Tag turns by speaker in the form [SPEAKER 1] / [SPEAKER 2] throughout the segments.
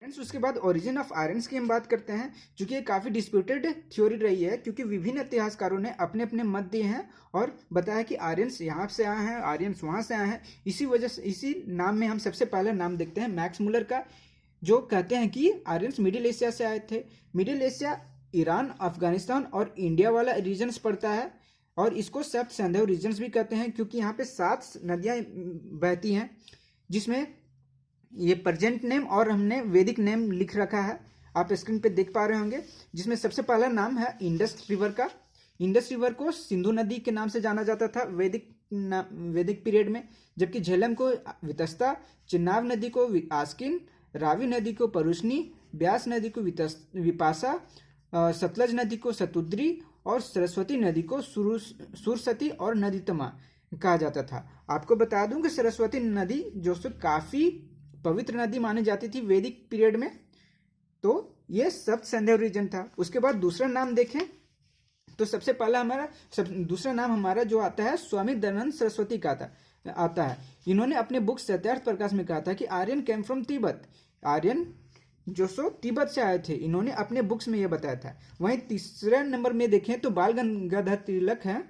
[SPEAKER 1] Friends, उसके बाद origin of Aryans की हम बात करते हैं, क्योंकि ये काफ़ी डिस्प्यूटेड थ्योरी रही है, क्योंकि विभिन्न इतिहासकारों ने अपने अपने मत दिए हैं और बताया कि आर्यंस यहाँ से आए हैं, आर्यंस वहाँ से आए हैं। इसी वजह से इसी नाम में हम सबसे पहला नाम देखते हैं मैक्स मुलर का, जो कहते हैं कि आर्यंस मिडिल एशिया से आए थे। मिडिल एशिया ईरान, अफगानिस्तान और इंडिया वाला रीजन्स पड़ता है, और इसको सप्त सिंधु रीजन्स भी कहते हैं, क्योंकि यहाँ पे 7 नदियाँ बहती हैं, जिसमें ये प्रेजेंट नेम और हमने वैदिक नेम लिख रखा है, आप स्क्रीन पे देख पा रहे होंगे। जिसमें सबसे पहला नाम है इंडस रिवर का। इंडस रिवर को सिंधु नदी के नाम से जाना जाता था वैदिक पीरियड में, जबकि झेलम को वितस्ता, चिनाब नदी को आस्किन, रावी नदी को परुष्णी, ब्यास नदी को विपासा, सतलज नदी को सतुद्री और सरस्वती नदी को सुरसती और नदीतमा कहा जाता था। आपको बता दूं कि सरस्वती नदी जो काफ़ी पवित्र नदी मानी जाती थी वैदिक पीरियड में। तो ये सप्त सिंधु रीजन था। उसके बाद दूसरा नाम देखें तो सबसे पहला दूसरा नाम हमारा जो आता है स्वामी दयानंद सरस्वती का आता है। इन्होंने अपने बुक सत्यार्थ प्रकाश में कहा था कि आर्यन केम फ्रॉम तिब्बत, आर्यन जो तिब्बत से आए थे, इन्होंने अपने बुक्स में यह बताया था। वहीं तीसरे नंबर में देखें तो बाल गंगाधर तिलक हैं,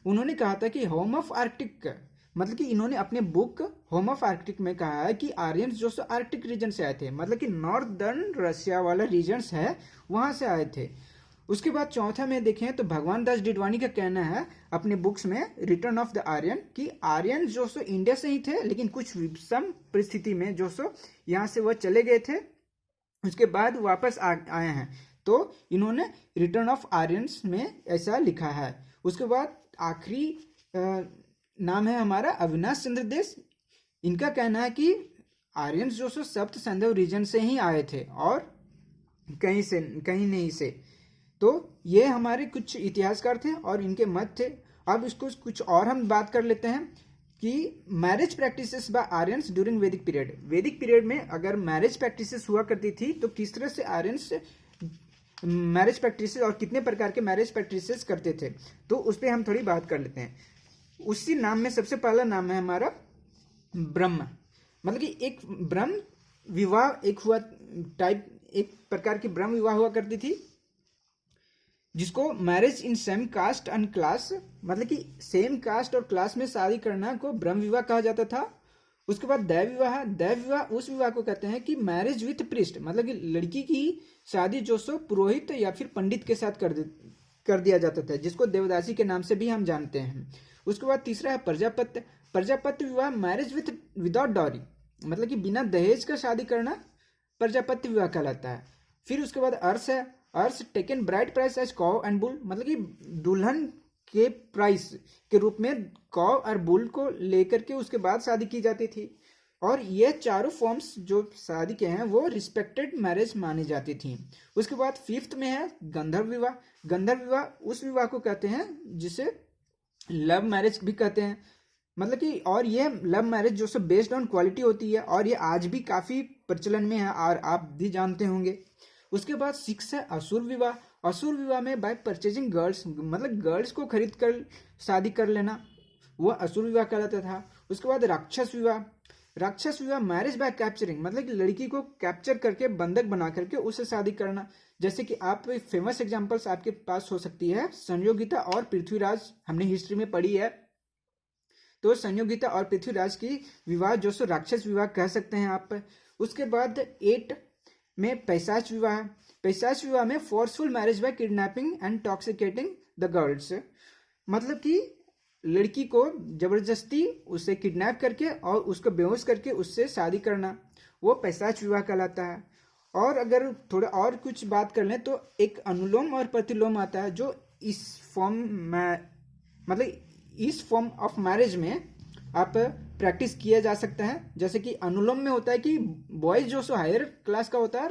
[SPEAKER 1] उन्होंने कहा था कि होम ऑफ आर्कटिक, मतलब कि इन्होंने अपने बुक होम ऑफ आर्कटिक में कहा है कि आर्यंस जो आर्कटिक रीजन से आए थे, मतलब कि नॉर्दर्न रशिया वाला रीजन्स है वहां से आए थे। उसके बाद चौथा में देखें तो भगवान दास डिडवानी का कहना है अपने बुक्स में रिटर्न ऑफ द आर्यन कि आर्यन जो इंडिया से ही थे, लेकिन कुछ विषम परिस्थिति में जो यहाँ से वह चले गए थे, उसके बाद वापस आए हैं। तो इन्होंने रिटर्न ऑफ आर्यंस में ऐसा लिखा है। उसके बाद आखिरी नाम है हमारा अविनाश चंद्र देश। इनका कहना है कि आर्यंस जो सप्त सिंधु रीजन से ही आए थे और कहीं नहीं से। तो ये हमारे कुछ इतिहासकार थे और इनके मत थे। अब इसको कुछ और हम बात कर लेते हैं कि marriage practices by Aryans during वैदिक पीरियड। वैदिक पीरियड में अगर मैरिज प्रैक्टिसेस हुआ करती थी तो किस तरह से आर्यंस मैरिज प्रैक्टिसेस और कितने प्रकार के मैरिज प्रैक्टिसेस करते थे, तो उस पर हम थोड़ी बात कर लेते हैं। उसी नाम में सबसे पहला नाम है हमारा ब्रह्म, मतलब कि एक ब्रह्म विवाह एक प्रकार की ब्रह्म विवाह हुआ करती थी, जिसको marriage in same caste and class, मतलब कि सेम कास्ट और क्लास में शादी करना को ब्रह्म विवाह कहा जाता था। उसके बाद दैव विवाह। दैव विवाह उस विवाह को कहते हैं कि मैरिज विथ प्रीस्ट, मतलब कि लड़की की शादी जो पुरोहित या फिर पंडित के साथ कर दिया जाता था, जिसको देवदासी के नाम से भी हम जानते हैं। उसके बाद तीसरा है प्रजापत्य। प्रजापत्य विवाह मैरिज विदाउट डॉरी, मतलब कि बिना दहेज का शादी करना प्रजापत्य विवाह कहलाता है। फिर उसके बाद अर्स है। अर्स taken bride price as cow and bull, मतलब कि दुल्हन के प्राइस के रूप में कॉव और बुल को लेकर के उसके बाद शादी की जाती थी। और ये चारों फॉर्म्स जो शादी के हैं वो रिस्पेक्टेड मैरिज मानी जाती थी। उसके बाद फिफ्थ में है गंधर्व विवाह। गंधर्व विवाह उस विवाह को कहते हैं जिसे लव मैरिज भी कहते हैं, मतलब कि और ये लव मैरिज जो बेस्ड ऑन क्वालिटी होती है और ये आज भी काफ़ी प्रचलन में है और आप भी जानते होंगे। उसके बाद सिक्स है असुर विवाह। असुर विवाह में बाय परचेजिंग गर्ल्स, मतलब गर्ल्स को खरीद कर शादी कर लेना, वो असुर विवाह कहलाता था। उसके बाद राक्षस विवाह। राक्षस विवाह मैरिज बाय कैप्चरिंग, मतलब कि लड़की को कैप्चर करके बंधक बना करके उससे शादी करना। जैसे कि आप फेमस एग्जांपल्स आपके पास हो सकती है संयोगिता और पृथ्वीराज, हमने हिस्ट्री में पढ़ी है। तो संयोगिता और पृथ्वीराज की विवाह जो राक्षस विवाह कह सकते हैं आप। उसके बाद 8 में पैशाच विवाह। पैशाच विवाह में forceful marriage by kidnapping and toxicating the girls, मतलब कि लड़की को जबरदस्ती उसे किडनैप करके और उसको बेहोश करके उससे शादी करना, वो पैशाच विवाह कहलाता है। और अगर थोड़ा और कुछ बात कर लें तो एक अनुलोम और प्रतिलोम आता है, जो इस फॉर्म में, मतलब इस फॉर्म ऑफ मैरिज में आप प्रैक्टिस किया जा सकता है। जैसे कि अनुलोम में होता है कि बॉयज जो हायर क्लास का होता है,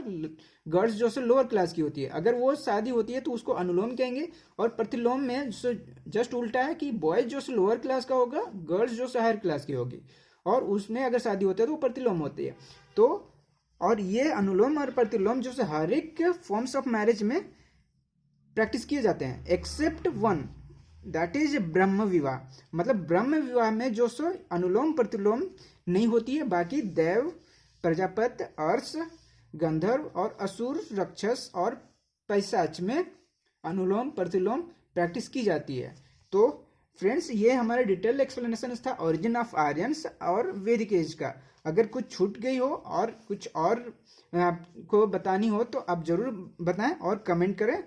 [SPEAKER 1] गर्ल्स जो लोअर क्लास की होती है, अगर वो शादी होती है तो उसको अनुलोम कहेंगे। और प्रतिलोम में जस्ट उल्टा है कि बॉयज जो लोअर क्लास का होगा, गर्ल्स जो हायर क्लास की होगी, और उसमें अगर शादी होती है तो वो प्रतिलोम होती है। तो और ये अनुलोम और प्रतिलोम जो हर एक फॉर्म्स ऑफ मैरिज में प्रैक्टिस किए जाते हैं, एक्सेप्ट वन, दैट इज ब्रह्म विवाह। मतलब ब्रह्म विवाह में जो अनुलोम प्रतिलोम नहीं होती है, बाकी देव, प्रजापति, अर्स, गंधर्व और असुर, राक्षस और पैशाच में अनुलोम प्रतिलोम प्रैक्टिस की जाती है। तो फ्रेंड्स, ये हमारा डिटेल एक्सप्लेनेशन था ओरिजिन ऑफ आर्यंस और वैदिक एज का। अगर कुछ छूट गई हो और कुछ और आपको बतानी हो तो आप जरूर बताएं और कमेंट करें।